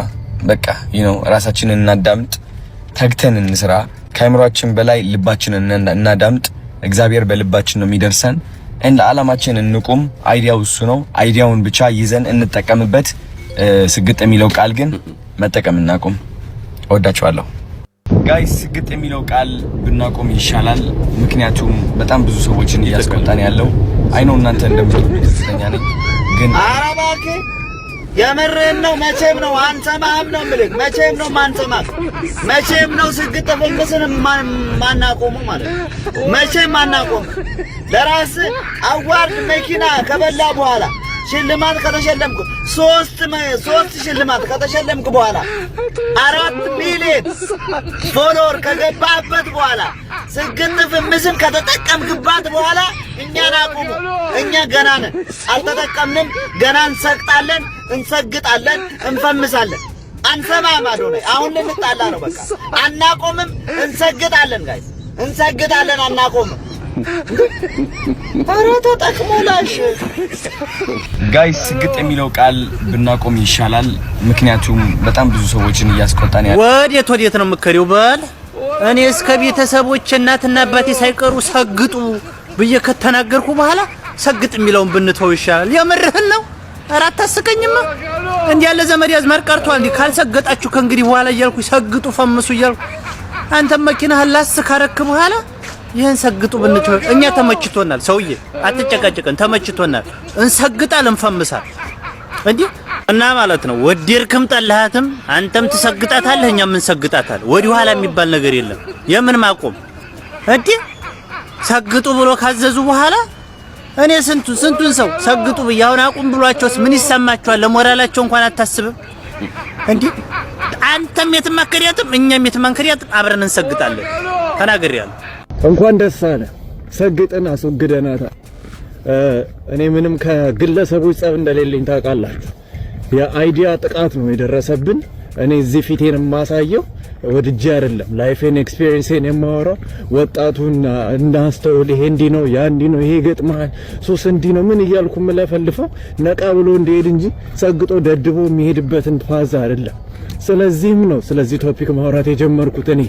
Speaker 3: በቃ ራሳችንን እናዳምጥ ተግተን እንስራ ካይምሮአችን በላይ ልባችንን እናዳምጥ እግዚአብሔር በልባችን ነው የሚደርሰን and ዓላማችን እንቁም አይዲያው እሱ ነው አይዲያውን ብቻ ይዘን እንጠቀምበት ስግጥ የሚለው ቃል ግን መጠቀም እናቁም ወዳችኋለሁ ጋይስ ስግጥ የሚለው ቃል ብናቆም ይሻላል ምክንያቱም በጣም ብዙ ሰዎችን እያስቆጣን ያለው አይኖ እናንተ እንደምትወዱት እርግጠኛ ነኝ ግን
Speaker 4: አራባኬ የመረን ነው መቼም ነው አንሰማም ነው ምልክ መቼም ነው ማንሰማም መቼም ነው ስግጥ ፍንቅስን ማናቆሙ ማለት መቼም ማናቆሙ ለራስ አዋርድ መኪና ከበላ በኋላ ሽልማት ከተሸለምኩ ሶስት ሽልማት ከተሸለምኩ በኋላ 4 ሚሊዮን ፎሎወር ከገባበት በኋላ ስግጥ ፍምስን ከተጠቀምክባት በኋላ እኛን አቁሙ እኛ ገና ነን አልተጠቀምንም ገና እንሰግጣለን እንሰግጣለን እንፈምሳለን አንሰማም አዶናይ አሁን ልንጣላ ነው በቃ አናቆምም እንሰግጣለን ጋይስ እንሰግጣለን አናቆምም አራቶ ተጠቅሞላሽ
Speaker 3: ጋይስ ስግጥ የሚለው ቃል ብናቆም ይሻላል ምክንያቱም በጣም ብዙ ሰዎችን እያስቆጣን ያለው
Speaker 4: ወዴት ነው የምከሪው በል እኔ እስከ ቤተሰቦች እናትና አባቴ ሳይቀሩ ሰግጡ ብዬ ከተናገርኩ በኋላ ሰግጥ የሚለውን ብንተው ይሻላል የምርህን ነው አራት አስቀኝማ እንዴ ያለ ዘመድ ያዝማር ቀርቷል እንዴ ካልሰገጣችሁ ከእንግዲህ በኋላ እያልኩ ሰግጡ ፈምሱ እያልኩ አንተ መኪናህን ላስ ካረክ በኋላ
Speaker 14: ይሄን ሰግጡ ብንችል እኛ ተመችቶናል። ሰውዬ አትጨቃጨቀን፣ ተመችቶናል። እንሰግጣል፣ እንፈምሳል እንዴ እና ማለት ነው። ወዲርክም ጠላሃትም አንተም ትሰግጣታለህ፣ እኛም እንሰግጣታለን። ወዲህ ኋላ የሚባል ነገር የለም። የምን ማቆም እንዴ? ሰግጡ ብሎ ካዘዙ በኋላ እኔ ስንቱን ሰው ሰግጡ ብያውን አቁም ብሏቸውስ ምን ይሰማቸዋል? ለሞራላቸው እንኳን አታስብም እንዴ? አንተም የትማከሪያትም እኛም የትማከሪያትም አብረን እንሰግጣለን። ተናገሪያለሁ።
Speaker 15: እንኳን ደስ አለ። ሰግጠን አስወግደናታል። እኔ ምንም ከግለሰቦች ጸብ እንደሌለኝ ታውቃላችሁ። የአይዲያ ጥቃት ነው የደረሰብን። እኔ እዚህ ፊቴን የማሳየው ወድጄ አይደለም። ላይፌን ኤክስፒሪየንስን የማወራው ወጣቱን እንዳስተውል፣ ይሄ እንዲህ ነው ያ እንዲህ ነው ይሄ ገጥማል ሶስ እንዲህ ነው ምን እያልኩ መለፈልፈው ነቃ ብሎ እንዲሄድ እንጂ ሰግጦ ደድቦ የሚሄድበትን ፋዛ አይደለም። ስለዚህም ነው ስለዚህ ቶፒክ ማውራት የጀመርኩት። እኔ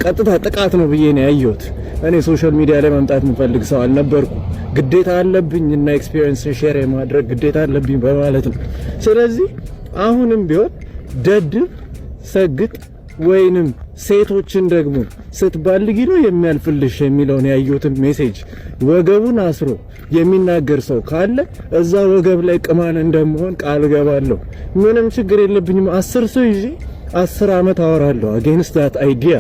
Speaker 15: ቀጥታ ጥቃት ነው ብዬ ነው ያየሁት። እኔ ሶሻል ሚዲያ ላይ መምጣት የምፈልግ ሰው አልነበርኩም። ግዴታ አለብኝ እና ኤክስፒሪየንስ ሼር የማድረግ ግዴታ አለብኝ በማለት ነው። ስለዚህ አሁንም ቢሆን ደድብ ሰግጥ ወይንም ሴቶችን ደግሞ ስትባልጊ ነው የሚያልፍልሽ የሚለውን ያዩትን ሜሴጅ ወገቡን አስሮ የሚናገር ሰው ካለ እዛ ወገብ ላይ ቅማን እንደምሆን ቃል ገባለሁ። ምንም ችግር የለብኝም። 10 ሰው ይዤ 10 ዓመት አወራለሁ አጌንስት ዳት አይዲያ።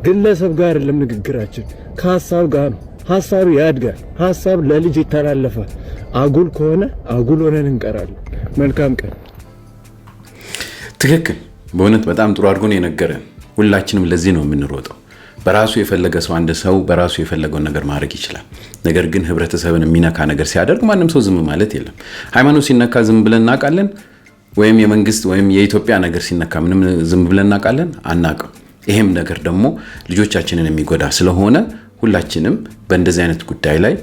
Speaker 15: ግለሰብ ጋር አይደለም ንግግራችን፣ ከሐሳብ ጋር ነው። ሐሳብ ያድጋል። ሐሳብ ለልጅ ይተላለፋል። አጉል ከሆነ አጉል ሆነን እንቀራለን። መልካም ቀን።
Speaker 5: ትክክል። በእውነት በጣም ጥሩ አድርጎ ነው የነገረን። ሁላችንም ለዚህ ነው የምንሮጠው። በራሱ የፈለገ ሰው አንድ ሰው በራሱ የፈለገውን ነገር ማድረግ ይችላል። ነገር ግን ህብረተሰብን የሚነካ ነገር ሲያደርግ ማንም ሰው ዝም ማለት የለም። ሃይማኖት ሲነካ ዝም ብለን እናውቃለን? ወይም የመንግስት ወይም የኢትዮጵያ ነገር ሲነካ ምንም ዝም ብለን እናውቃለን? አናውቅም። ይሄም ነገር ደግሞ ልጆቻችንን የሚጎዳ ስለሆነ ሁላችንም በእንደዚህ አይነት ጉዳይ ላይ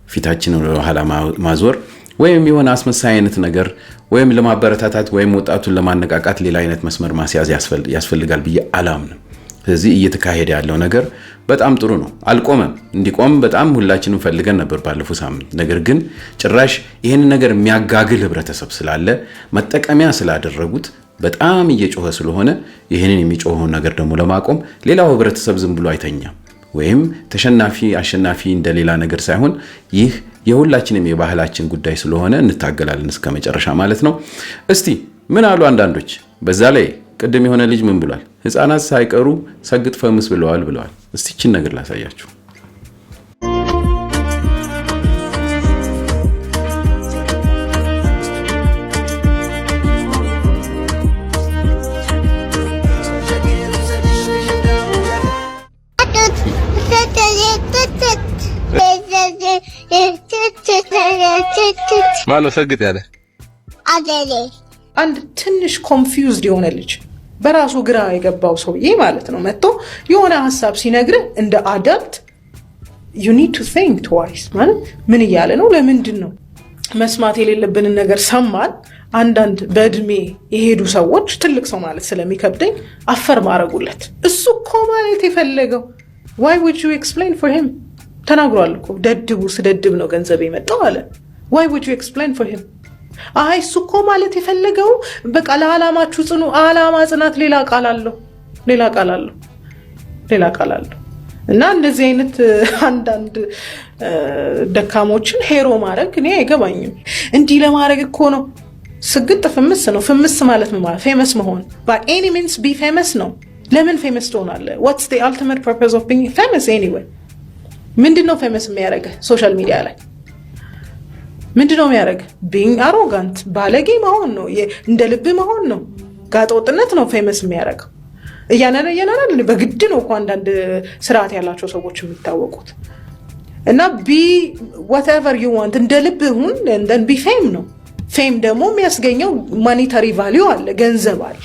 Speaker 5: ፊታችንን ወደ ኋላ ማዞር ወይም የሆነ አስመሳይ አይነት ነገር ወይም ለማበረታታት ወይም ወጣቱን ለማነቃቃት ሌላ አይነት መስመር ማስያዝ ያስፈልጋል ብዬ አላምንም። ስለዚህ እየተካሄደ ያለው ነገር በጣም ጥሩ ነው። አልቆመም። እንዲቆም በጣም ሁላችንም ፈልገን ነበር ባለፈው ሳምንት። ነገር ግን ጭራሽ ይሄን ነገር የሚያጋግል ህብረተሰብ ስላለ መጠቀሚያ ስላደረጉት በጣም እየጮኸ ስለሆነ ይሄንን የሚጮኸውን ነገር ደግሞ ለማቆም ሌላው ህብረተሰብ ዝም ብሎ አይተኛም። ወይም ተሸናፊ አሸናፊ እንደሌላ ነገር ሳይሆን ይህ የሁላችንም የባህላችን ጉዳይ ስለሆነ እንታገላለን እስከ መጨረሻ ማለት ነው። እስቲ ምን አሉ አንዳንዶች? በዛ ላይ ቅድም የሆነ ልጅ ምን ብሏል? ህፃናት ሳይቀሩ ሰግጥ ፈምስ ብለዋል። እስቲ እቺን ነገር ላሳያችሁ።
Speaker 16: ማነው ሰግጥ ያለ?
Speaker 17: አንድ ትንሽ ኮንፊውዝድ የሆነ ልጅ በራሱ ግራ የገባው ሰውዬ ማለት ነው መጥቶ የሆነ ሐሳብ ሲነግርህ እንደ አዳልት you need to think twice ማለት ምን እያለ ነው? ለምንድን ነው መስማት የሌለብንን ነገር ሰማን? አንዳንድ በእድሜ የሄዱ ሰዎች ትልቅ ሰው ማለት ስለሚከብደኝ አፈር ማረጉለት። እሱ እኮ ማለት የፈለገው why would you explain for him? ተናግሯል እኮ ደድቡ ስደድብ ነው ገንዘብ የመጣው አለ። why would you explain for him? አይ እሱ እኮ ማለት የፈለገው በቃ ለዓላማችሁ ጽኑ። ዓላማ ጽናት ሌላ ቃል አለው እና እንደዚህ አይነት አንዳንድ ደካሞችን ሄሮ ማድረግ እኔ አይገባኝም። እንዲህ ለማድረግ እኮ ነው ስግጥ ፍምስ ነው። ፍምስ ማለት ምን ማለት? ፌመስ መሆን by any means be famous ነው። ለምን ፌመስ ትሆናለህ? what's the ultimate purpose of being famous anyway? ምንድነው ፌመስ የሚያደርገህ? ሶሻል ሚዲያ ላይ ምንድነው የሚያደርገህ? being arrogant ባለጌ መሆን ነው። እንደ ልብ መሆን ነው። ጋጠወጥነት ነው ፌመስ የሚያደርገው። እያናና በግድ ነው እኮ አንዳንድ ስርዓት ያላቸው ሰዎች የሚታወቁት። እና be whatever you want እንደ ልብ ሁን and then be fame ነው። ፌም ደግሞ የሚያስገኘው ማኒታሪ ቫልዩ አለ፣ ገንዘብ አለ።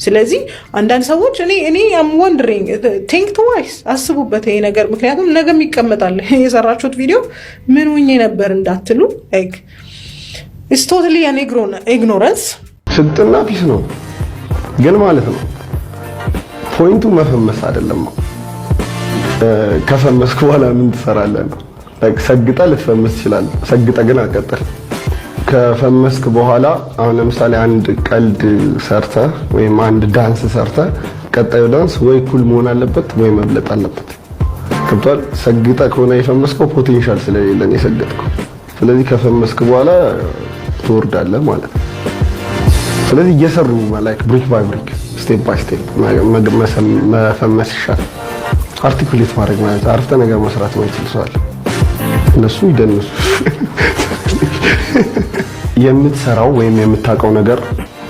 Speaker 17: ስለዚህ አንዳንድ ሰዎች እኔ am wondering think twice አስቡበት ይሄ ነገር። ምክንያቱም ነገም ይቀመጣል የሰራችሁት ቪዲዮ ምን ሆኜ ነበር እንዳትሉ it's totally an ignorance።
Speaker 18: ስልጥና ፒስ ነው ግን ማለት ነው ፖይንቱ መፈመስ አይደለም። ከፈመስክ በኋላ ምን ትሰራለህ ነው። ሰግጠ ልትፈመስ ይችላል። ሰግጠ ግን አቀጥል። ከፈመስክ በኋላ አሁን ለምሳሌ አንድ ቀልድ ሰርተ ወይም አንድ ዳንስ ሰርተ ቀጣዩ ዳንስ ወይ ኩል መሆን አለበት ወይ መብለጥ አለበት። ገብቷል። ሰግጠ ከሆነ የፈመስከው ፖቴንሻል ስለሌለን የሰገጥከው። ስለዚህ ከፈመስክ በኋላ ትወርዳለህ ማለት ነው። ስለዚህ እየሰሩ ላይክ ብሪክ ባይ ብሪክ ስቴፕ ባይ ስቴፕ መፈመስ ይሻላል። አርቲኩሌት ማድረግ ማለት አረፍተ ነገር መስራት ማይችል ሰው አለ። እነሱ ይደንሱ። የምትሰራው ወይም የምታውቀው ነገር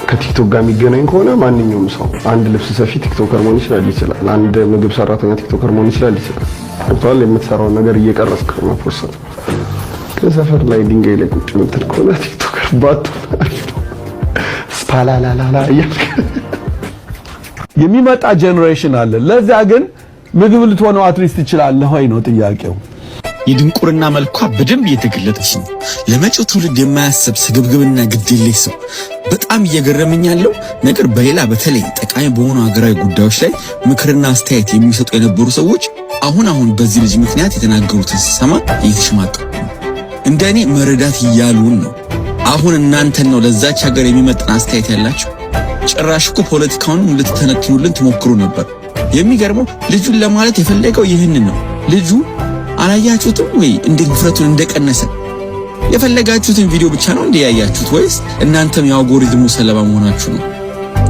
Speaker 18: ከቲክቶክ ጋር የሚገናኝ ከሆነ ማንኛውም ሰው አንድ ልብስ ሰፊ ቲክቶከር መሆን ይችላል። አንድ ምግብ ሰራተኛ ቲክቶከር መሆን ይችላል። ገብቶሃል? የምትሰራውን ነገር እየቀረጽክ ነው ፖስት። ከሰፈር ላይ ድንጋይ ላይ ቁጭ የምትል ከሆነ ቲክቶከር ባትሆን ስፓላላላ
Speaker 8: የሚመጣ ጄኔሬሽን አለ። ለዛ ግን ምግብ ልትሆነው አትሊስት ትችላለህ ወይ ነው ጥያቄው።
Speaker 16: የድንቁርና መልኳ በደንብ እየተገለጠች ነው። ለመጪው ትውልድ የማያስብ ስግብግብና ግዴለሽ ሰው። በጣም እየገረመኝ ያለው ነገር በሌላ በተለይ ጠቃሚ በሆኑ ሀገራዊ ጉዳዮች ላይ ምክርና አስተያየት የሚሰጡ የነበሩ ሰዎች አሁን በዚህ ልጅ ምክንያት የተናገሩትን ሲሰማ እየተሸማቀቁ ነው። እንደኔ መረዳት እያሉን ነው። አሁን እናንተን ነው ለዛች ሀገር የሚመጥን አስተያየት ያላችሁ። ጭራሽ እኮ ፖለቲካውንም ልትተነትኑልን ትሞክሩ ነበር። የሚገርመው ልጁን ለማለት የፈለገው ይህንን ነው። ልጁ አላያችሁትም ወይ እንዴት ድፍረቱን እንደቀነሰ? የፈለጋችሁትን ቪዲዮ ብቻ ነው እንዲያያችሁት ወይስ እናንተም የአልጎሪዝሙ ሰለባ መሆናችሁ ነው?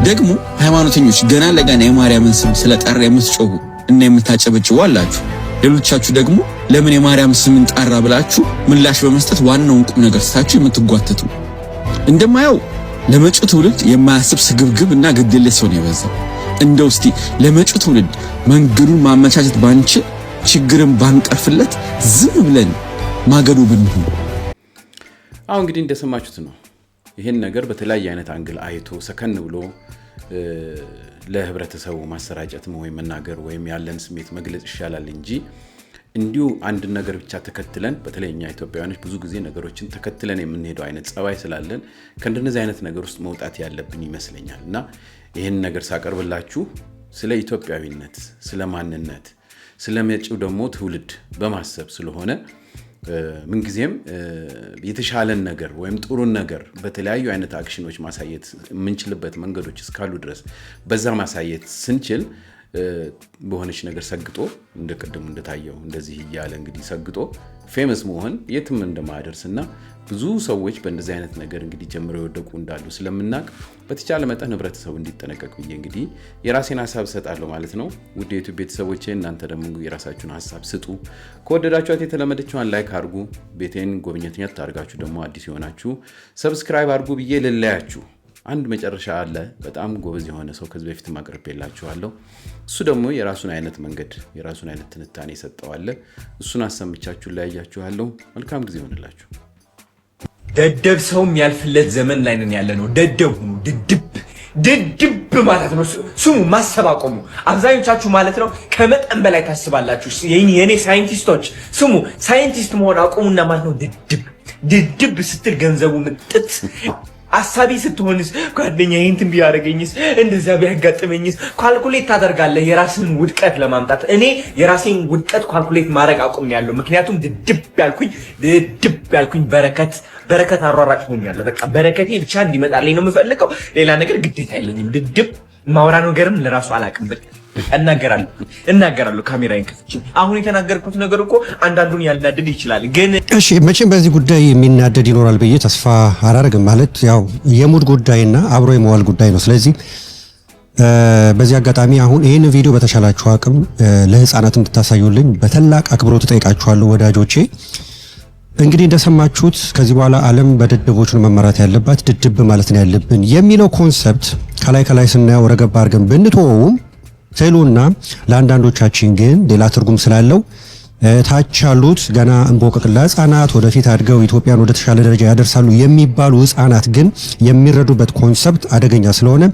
Speaker 16: ደግሞ ሃይማኖተኞች ገና ለገና የማርያምን ስም ስለጠራ የምትጮሁ እና የምታጨበጭቡ አላችሁ። ሌሎቻችሁ ደግሞ ለምን የማርያም ስምን ጠራ ብላችሁ ምላሽ በመስጠት ዋናውን ቁም ነገር ስታችሁ የምትጓተቱ። እንደማየው ለመጪው ትውልድ የማያስብ ስግብግብ እና ግዴለሽ ሰው ነው የበዛው። እንደው እስቲ ለመጪው ትውልድ መንገዱን ማመቻቸት ባንችል ችግርን ባንቀርፍለት ዝም ብለን ማገዱ ብንሆን።
Speaker 5: አሁን እንግዲህ እንደሰማችሁት ነው። ይሄን ነገር በተለያየ አይነት አንግል አይቶ ሰከን ብሎ ለህብረተሰቡ ማሰራጨት ወይም መናገር ወይም ያለን ስሜት መግለጽ ይሻላል እንጂ እንዲሁ አንድ ነገር ብቻ ተከትለን በተለይኛ ኢትዮጵያውያኖች ብዙ ጊዜ ነገሮችን ተከትለን የምንሄደው አይነት ጸባይ ስላለን ከእንደነዚህ አይነት ነገር ውስጥ መውጣት ያለብን ይመስለኛል። እና ይሄን ነገር ሳቀርብላችሁ ስለ ኢትዮጵያዊነት፣ ስለ ማንነት፣ ስለመጪው ደግሞ ትውልድ በማሰብ ስለሆነ ምንጊዜም የተሻለን ነገር ወይም ጥሩን ነገር በተለያዩ አይነት አክሽኖች ማሳየት የምንችልበት መንገዶች እስካሉ ድረስ በዛ ማሳየት ስንችል በሆነች ነገር ሰግጦ እንደቀደሙ እንደታየው እንደዚህ እያለ እንግዲህ ሰግጦ ፌመስ መሆን የትም እንደማያደርስና ብዙ ሰዎች በእንደዚህ አይነት ነገር እንግዲህ ጀምረው የወደቁ እንዳሉ ስለምናቅ በተቻለ መጠን ህብረተሰቡ እንዲጠነቀቅ ብዬ እንግዲህ የራሴን ሐሳብ ሰጣለሁ ማለት ነው። ውድ የዩቲዩብ ቤተሰቦቼ እናንተ ደግሞ የራሳችሁን ሐሳብ ስጡ። ከወደዳችኋት የተለመደችዋን ላይክ አድርጉ። ቤቴን ጎብኘትኛት ታርጋችሁ ደግሞ አዲስ የሆናችሁ ሰብስክራይብ አድርጉ ብዬ ልለያችሁ። አንድ መጨረሻ አለ። በጣም ጎበዝ የሆነ ሰው ከዚህ በፊት ማቅረብላችኋለሁ። እሱ ደግሞ የራሱን አይነት መንገድ የራሱን አይነት ትንታኔ ሰጠዋል። እሱን አሰምቻችሁ ለያያችኋለሁ። መልካም ጊዜ ይሆንላችሁ።
Speaker 3: ደደብ ሰውም ያልፍለት ዘመን ላይ ነን ያለነው። ደደብ ሁኑ። ድድብ ማለት ነው ስሙ። ማሰብ አቆሙ። አብዛኞቻችሁ ማለት ነው ከመጠን በላይ ታስባላችሁ። የኔ ሳይንቲስቶች ስሙ። ሳይንቲስት መሆን አቆሙና ማለት ነው ድድብ ስትል ገንዘቡ ምጥት አሳቢ ስትሆንስ ጓደኛ ይሄንትን ቢያረገኝስ እንደዛ ቢያጋጥመኝስ ካልኩሌት ታደርጋለህ የራስን ውድቀት ለማምጣት። እኔ የራሴን ውድቀት ካልኩሌት ማድረግ አቁሜያለሁ። ምክንያቱም ድድብ ያልኩኝ በረከት አሯራጭ ሆኛለሁ። በቃ በረከቴ ብቻ እንዲመጣልኝ ነው የምፈልገው። ሌላ ነገር ግዴታ የለኝም። ድድብ ማውራ ነገርም ለራሱ አላውቅም። በቃ እናገራለሁ ካሜራዬን ከፍቼ። አሁን የተናገርኩት ነገር እኮ አንዳንዱን ያልናደድ ይችላል፣ ግን
Speaker 19: እሺ መቼም በዚህ ጉዳይ የሚናደድ ይኖራል ብዬ ተስፋ አላደርግም። ማለት ያው የሙድ ጉዳይና አብሮ የመዋል ጉዳይ ነው። ስለዚህ በዚህ አጋጣሚ አሁን ይህን ቪዲዮ በተሻላችሁ አቅም ለህፃናት እንድታሳዩልኝ በታላቅ አክብሮት እጠይቃችኋለሁ ወዳጆቼ። እንግዲህ እንደሰማችሁት ከዚህ በኋላ ዓለም በድድቦች ነው መመራት ያለባት፣ ድድብ ማለት ነው ያለብን የሚለው ኮንሰፕት ከላይ ስናየው ረገብ አድርገን ብንተወውም ስዕሉና ለአንዳንዶቻችን ግን ሌላ ትርጉም ስላለው ታች ያሉት ገና እንቦቅቅላ ህጻናት ወደፊት አድገው ኢትዮጵያን ወደ ተሻለ ደረጃ ያደርሳሉ የሚባሉ ህጻናት ግን የሚረዱበት ኮንሰፕት አደገኛ ስለሆነ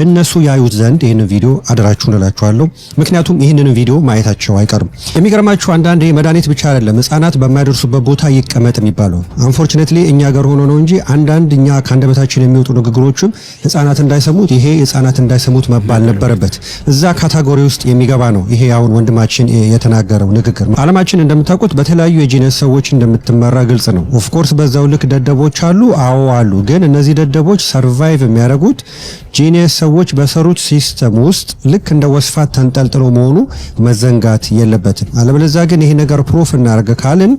Speaker 19: እነሱ ያዩት ዘንድ ይህንን ቪዲዮ አደራችሁን እላችኋለሁ። ምክንያቱም ይህንን ቪዲዮ ማየታቸው አይቀርም። የሚገርማችሁ አንዳንዴ መድኃኒት ብቻ አይደለም ህጻናት በማይደርሱበት ቦታ ይቀመጥ የሚባለው። አንፎርቹኔትሊ እኛ ሀገር ሆኖ ነው እንጂ አንዳንድ እኛ ከአንደበታችን የሚወጡ ንግግሮችም ህጻናት እንዳይሰሙት ይሄ ህጻናት እንዳይሰሙት መባል ነበረበት። እዛ ካታጎሪ ውስጥ የሚገባ ነው ይሄ አሁን ወንድማችን የተናገረው ንግግር። ዓለማችን እንደምታውቁት በተለያዩ የጂነስ ሰዎች እንደምትመራ ግልጽ ነው። ኦፍ ኮርስ በዛው ልክ ደደቦች አሉ፣ አዎ አሉ። ግን እነዚህ ደደቦች ሰርቫይቭ የሚያደርጉት ጂነስ ሰዎች በሰሩት ሲስተም ውስጥ ልክ እንደ ወስፋት ተንጠልጥሎ መሆኑ መዘንጋት የለበትም። አለበለዚያ ግን ይሄ ነገር ፕሩፍ እናደርግ ካልን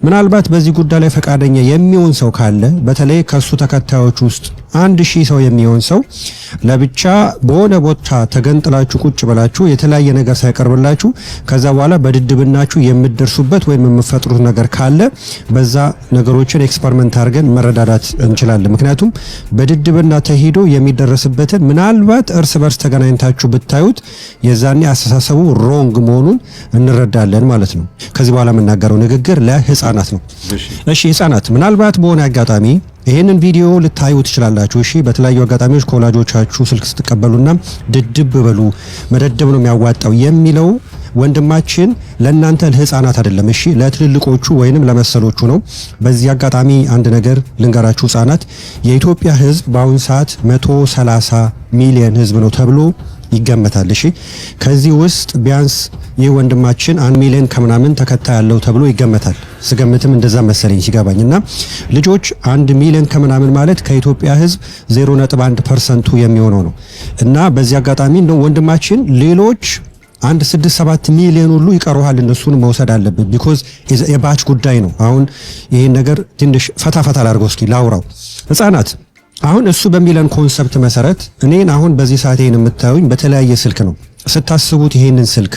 Speaker 19: ምናልባት በዚህ ጉዳይ ላይ ፈቃደኛ የሚሆን ሰው ካለ በተለይ ከሱ ተከታዮች ውስጥ 1000 ሰው የሚሆን ሰው ለብቻ በሆነ ቦታ ተገንጥላችሁ ቁጭ ብላችሁ የተለያየ ነገር ሳይቀርብላችሁ ከዛ በኋላ በድድብናችሁ የምትደርሱበት ወይም የምትፈጥሩት ነገር ካለ በዛ ነገሮችን ኤክስፐሪመንት አድርገን መረዳዳት እንችላለን። ምክንያቱም በድድብና ተሄዶ የሚደረስበትን ምናልባት እርስ በርስ ተገናኝታችሁ ብታዩት የዛኔ አስተሳሰቡ ሮንግ መሆኑን እንረዳለን ማለት ነው። ከዚህ በኋላ የምናገረው ንግግር ለህፃናት ነው። እሺ ህፃናት ምናልባት በሆነ አጋጣሚ ይሄንን ቪዲዮ ልታዩ ትችላላችሁ። እሺ በተለያዩ አጋጣሚዎች ከወላጆቻችሁ ስልክ ስትቀበሉና ድድብ በሉ መደደብ ነው የሚያዋጣው የሚለው ወንድማችን ለእናንተ ለህፃናት አይደለም። እሺ ለትልልቆቹ ወይንም ለመሰሎቹ ነው። በዚህ አጋጣሚ አንድ ነገር ልንገራችሁ ህፃናት፣ የኢትዮጵያ ህዝብ በአሁን ሰዓት 130 ሚሊዮን ህዝብ ነው ተብሎ ይገመታል። እሺ ከዚህ ውስጥ ቢያንስ ይህ ወንድማችን 1 ሚሊዮን ከምናምን ተከታይ ያለው ተብሎ ይገመታል። ስገምትም እንደዛ መሰለኝ ሲገባኝና ልጆች 1 ሚሊዮን ከምናምን ማለት ከኢትዮጵያ ህዝብ 0.1% የሚሆነው ነው። እና በዚህ አጋጣሚ ነው ወንድማችን ሌሎች 1.67 ሚሊዮን ሁሉ ይቀሩሃል፣ እነሱን መውሰድ አለብን። ቢኮዝ የባች ጉዳይ ነው። አሁን ይሄን ነገር ትንሽ ፈታ ላድርገው እስኪ ላውራው። ህፃናት አሁን እሱ በሚለን ኮንሰፕት መሰረት እኔን አሁን በዚህ ሰዓት ይሄን የምታዩኝ በተለያየ ስልክ ነው። ስታስቡት ይሄንን ስልክ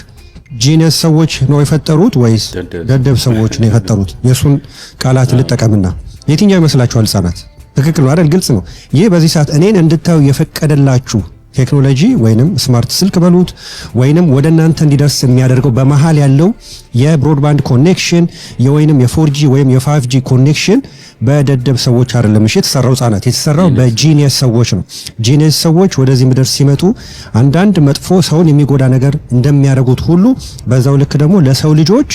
Speaker 19: ጂነስ ሰዎች ነው የፈጠሩት ወይስ ደደብ ሰዎች ነው የፈጠሩት? የሱን ቃላት ልጠቀምና የትኛው ይመስላችኋል ህፃናት? ትክክል ነው አይደል? ግልጽ ነው። ይህ በዚህ ሰዓት እኔን እንድታዩ የፈቀደላችሁ ቴክኖሎጂ ወይንም ስማርት ስልክ በሉት ወይንም ወደ እናንተ እንዲደርስ የሚያደርገው በመሃል ያለው የብሮድባንድ ኮኔክሽን የወይንም የ4G ወይም የ5G ኮኔክሽን በደደብ ሰዎች አይደለም። እሺ የተሰራው ህፃናት የተሰራው በጂኒየስ ሰዎች ነው። ጂኒየስ ሰዎች ወደዚህ ምድር ሲመጡ አንዳንድ መጥፎ ሰውን የሚጎዳ ነገር እንደሚያደርጉት ሁሉ በዛው ልክ ደግሞ ለሰው ልጆች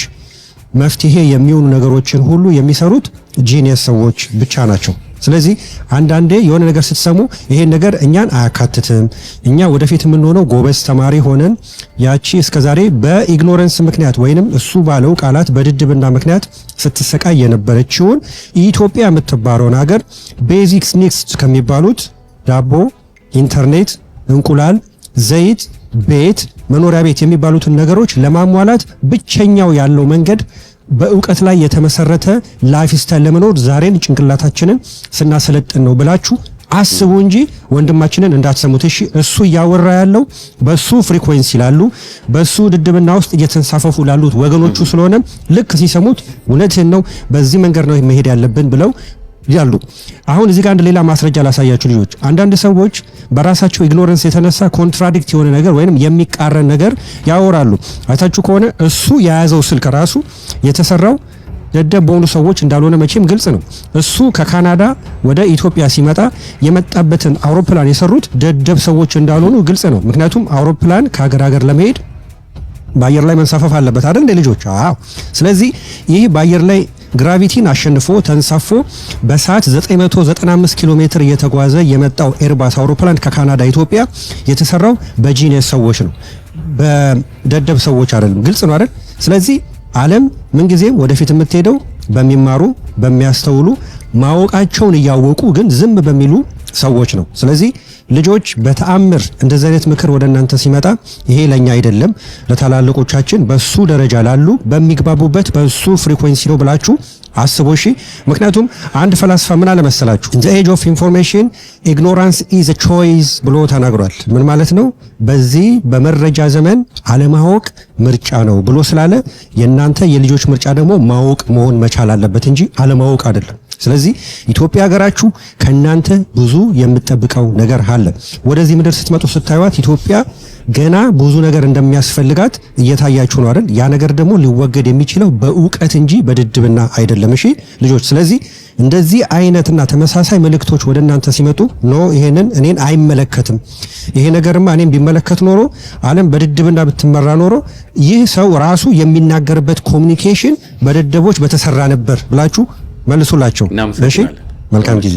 Speaker 19: መፍትሄ የሚሆኑ ነገሮችን ሁሉ የሚሰሩት ጂኒየስ ሰዎች ብቻ ናቸው። ስለዚህ አንዳንዴ የሆነ ነገር ስትሰሙ ይሄን ነገር እኛን አያካትትም፣ እኛ ወደፊት የምንሆነው ጎበዝ ተማሪ ሆነን ያቺ እስከዛሬ በኢግኖረንስ ምክንያት ወይንም እሱ ባለው ቃላት በድድብና ምክንያት ስትሰቃይ የነበረችውን ኢትዮጵያ የምትባለውን ሀገር ቤዚክስ ኒድስ ከሚባሉት ዳቦ፣ ኢንተርኔት፣ እንቁላል፣ ዘይት፣ ቤት፣ መኖሪያ ቤት የሚባሉትን ነገሮች ለማሟላት ብቸኛው ያለው መንገድ በእውቀት ላይ የተመሰረተ ላይፍ ስታይል ለመኖር ዛሬን ጭንቅላታችንን ስናሰለጥን ነው ብላችሁ አስቡ እንጂ ወንድማችንን እንዳትሰሙት። እሺ እሱ እያወራ ያለው በሱ ፍሪኩዌንሲ ላሉ በሱ ድድብና ውስጥ እየተንሳፈፉ ላሉት ወገኖቹ ስለሆነ ልክ ሲሰሙት እውነትህን ነው በዚህ መንገድ ነው መሄድ ያለብን ብለው ያሉ። አሁን እዚህ ጋር አንድ ሌላ ማስረጃ ላሳያችሁ ልጆች። አንዳንድ ሰዎች በራሳቸው ኢግኖረንስ የተነሳ ኮንትራዲክት የሆነ ነገር ወይንም የሚቃረን ነገር ያወራሉ። አይታችሁ ከሆነ እሱ የያዘው ስልክ ራሱ የተሰራው ደደብ በሆኑ ሰዎች እንዳልሆነ መቼም ግልጽ ነው። እሱ ከካናዳ ወደ ኢትዮጵያ ሲመጣ የመጣበትን አውሮፕላን የሰሩት ደደብ ሰዎች እንዳልሆኑ ግልጽ ነው። ምክንያቱም አውሮፕላን ከሀገር ለመሄድ በአየር ላይ መንሳፈፍ አለበት አይደል እንደ ልጆች? አዎ። ስለዚህ ይህ በአየር ላይ ግራቪቲን አሸንፎ ተንሳፎ በሰዓት 995 ኪሎ ሜትር እየተጓዘ የመጣው ኤርባስ አውሮፕላን ከካናዳ ኢትዮጵያ የተሰራው በጂኒየስ ሰዎች ነው፣ በደደብ ሰዎች አይደለም። ግልጽ ነው አይደል? ስለዚህ ዓለም ምንጊዜም ወደፊት የምትሄደው በሚማሩ በሚያስተውሉ ማወቃቸውን እያወቁ ግን ዝም በሚሉ ሰዎች ነው። ስለዚህ ልጆች በተአምር እንደዚህ አይነት ምክር ወደ እናንተ ሲመጣ ይሄ ለኛ አይደለም ለታላላቆቻችን በሱ ደረጃ ላሉ በሚግባቡበት በሱ ፍሪኩዌንሲ ነው ብላችሁ አስቡ። እሺ ምክንያቱም አንድ ፈላስፋ ምን አለ መሰላችሁ? the age of information ignorance is a choice ብሎ ተናግሯል። ምን ማለት ነው? በዚህ በመረጃ ዘመን አለማወቅ ምርጫ ነው ብሎ ስላለ የእናንተ የልጆች ምርጫ ደግሞ ማወቅ መሆን መቻል አለበት እንጂ አለማወቅ አይደለም። ስለዚህ ኢትዮጵያ ሀገራችሁ ከናንተ ብዙ የምትጠብቀው ነገር አለ። ወደዚህ ምድር ስትመጡ ስታዩት ኢትዮጵያ ገና ብዙ ነገር እንደሚያስፈልጋት እየታያችሁ ነው አይደል? ያ ነገር ደግሞ ሊወገድ የሚችለው በእውቀት እንጂ በድድብና አይደለም። እሺ ልጆች፣ ስለዚህ እንደዚህ አይነትና ተመሳሳይ መልእክቶች ወደ እናንተ ሲመጡ ይሄንን እኔን አይመለከትም፣ ይሄ ነገርማ እኔን ቢመለከት ኖሮ ዓለም በድድብና ብትመራ ኖሮ ይህ ሰው ራሱ የሚናገርበት ኮሙኒኬሽን በደደቦች በተሰራ ነበር ብላችሁ መልሱላቸው። እሺ መልካም ጊዜ